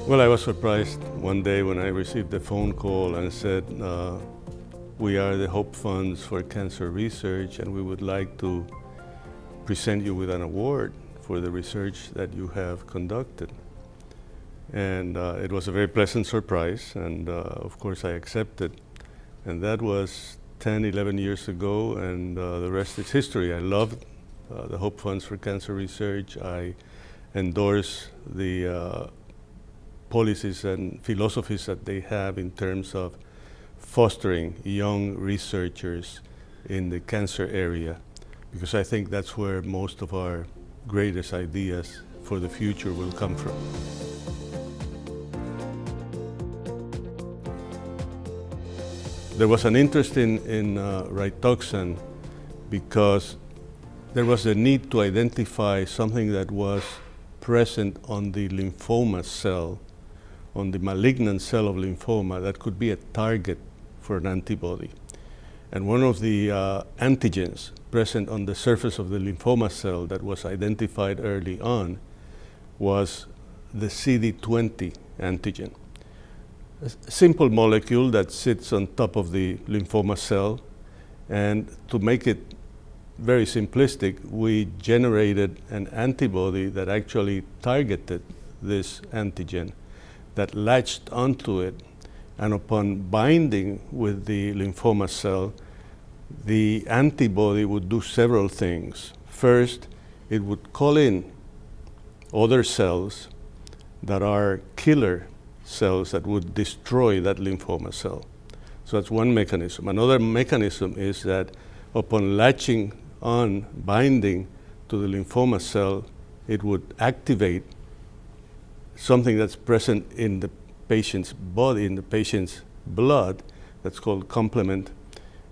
Well, I was surprised one day when I received a phone call and said, we are the Hope Funds for Cancer Research, and we would like to present you with an award for the research that you have conducted. And it was a very pleasant surprise, and of course I accepted. And that was 10, 11 years ago, and the rest is history. I love the Hope Funds for Cancer Research. I endorse the policies and philosophies that they have in terms of fostering young researchers in the cancer area, because I think that's where most of our greatest ideas for the future will come from. There was an interest in Rituxan because there was a need to identify something that was present on the lymphoma cell, on the malignant cell of lymphoma, that could be a target for an antibody. And one of the antigens present on the surface of the lymphoma cell that was identified early on was the CD20 antigen. A simple molecule that sits on top of the lymphoma cell, and to make it very simplistic, we generated an antibody that actually targeted this antigen, that latched onto it, and upon binding with the lymphoma cell, the antibody would do several things. First, it would call in other cells that are killer cells that would destroy that lymphoma cell. So that's one mechanism. Another mechanism is that upon latching on, binding to the lymphoma cell, it would activate something that's present in the patient's body, in the patient's blood, that's called complement.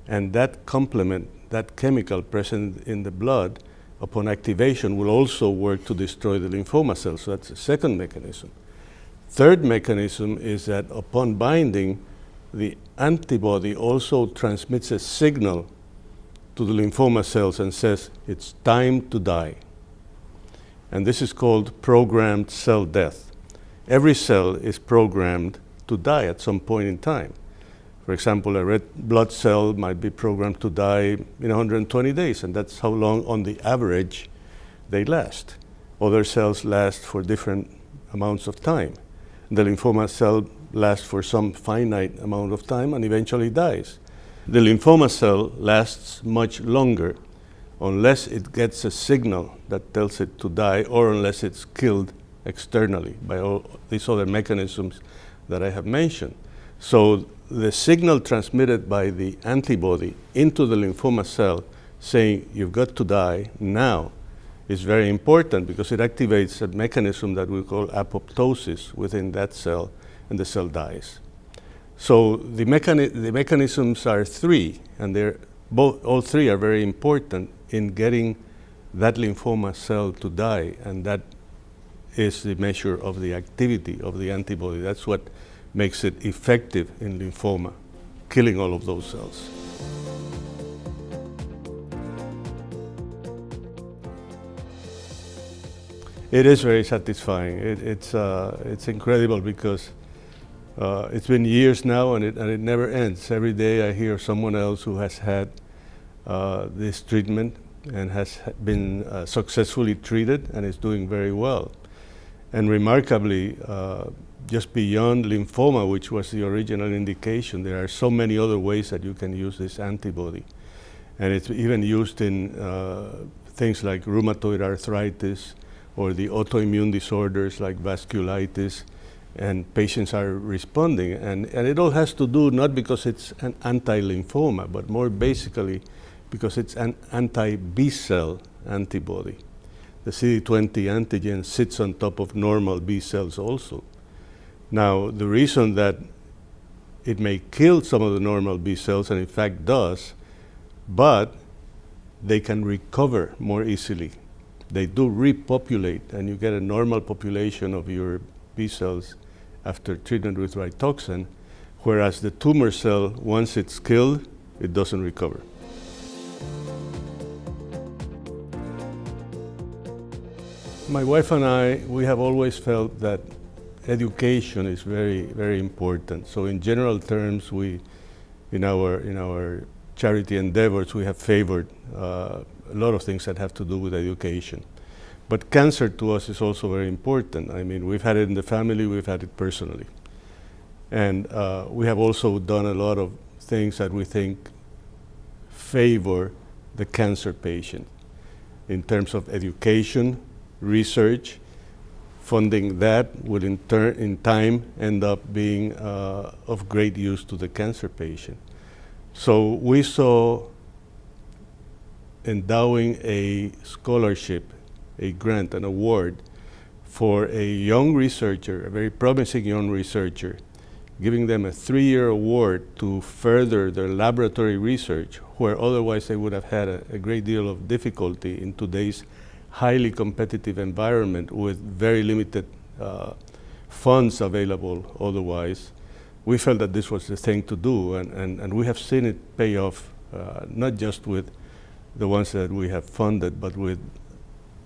And that complement, that chemical present in the blood, upon activation will also work to destroy the lymphoma cell. So that's the second mechanism. Third mechanism is that upon binding, the antibody also transmits a signal to the lymphoma cells and says, it's time to die. And this is called programmed cell death. Every cell is programmed to die at some point in time. For example, a red blood cell might be programmed to die in 120 days, and that's how long, on the average, they last. Other cells last for different amounts of time. The lymphoma cell lasts for some finite amount of time and eventually dies. The lymphoma cell lasts much longer unless it gets a signal that tells it to die, or unless it's killed externally by all these other mechanisms that I have mentioned. So the signal transmitted by the antibody into the lymphoma cell saying you've got to die now is very important, because it activates a mechanism that we call apoptosis within that cell, and the cell dies. So the mechanisms are three, and all three are very important in getting that lymphoma cell to die, and that is the measure of the activity of the antibody. That's what makes it effective in lymphoma, killing all of those cells. It is very satisfying. It's incredible, because it's been years now, and it never ends. Every day I hear someone else who has had this treatment and has been successfully treated and is doing very well. And remarkably, just beyond lymphoma, which was the original indication, there are so many other ways that you can use this antibody. And it's even used in things like rheumatoid arthritis, or the autoimmune disorders like vasculitis, and patients are responding. And it all has to do not because it's an anti-lymphoma, but more basically because it's an anti-B cell antibody. The CD20 antigen sits on top of normal B cells also. Now, the reason that it may kill some of the normal B cells, and in fact does, but they can recover more easily. They do repopulate, and you get a normal population of your B cells after treatment with Rituxan, whereas the tumor cell, once it's killed, it doesn't recover. My wife and I, we have always felt that education is very, very important. So in general terms, in our charity endeavors, we have favored a lot of things that have to do with education. But cancer to us is also very important. I mean, we've had it in the family, we've had it personally. And we have also done a lot of things that we think favor the cancer patient in terms of education, research. Funding that will in time end up being of great use to the cancer patient. So we saw endowing a scholarship, a grant, an award for a young researcher, a very promising young researcher, giving them a 3-year award to further their laboratory research, where otherwise they would have had a great deal of difficulty in today's highly competitive environment with very limited funds available otherwise. We felt that this was the thing to do, and we have seen it pay off, not just with the ones that we have funded, but with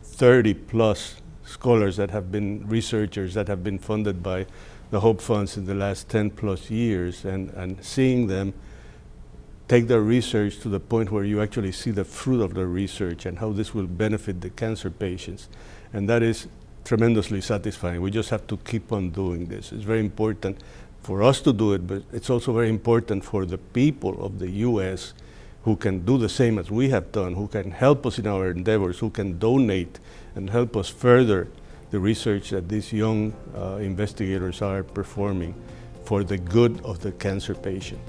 30 plus scholars that have been researchers that have been funded by the Hope Funds in the last 10 plus years, and seeing them take their research to the point where you actually see the fruit of their research and how this will benefit the cancer patients. And that is tremendously satisfying. We just have to keep on doing this. It's very important for us to do it, but it's also very important for the people of the US who can do the same as we have done, who can help us in our endeavors, who can donate and help us further the research that these young investigators are performing for the good of the cancer patient.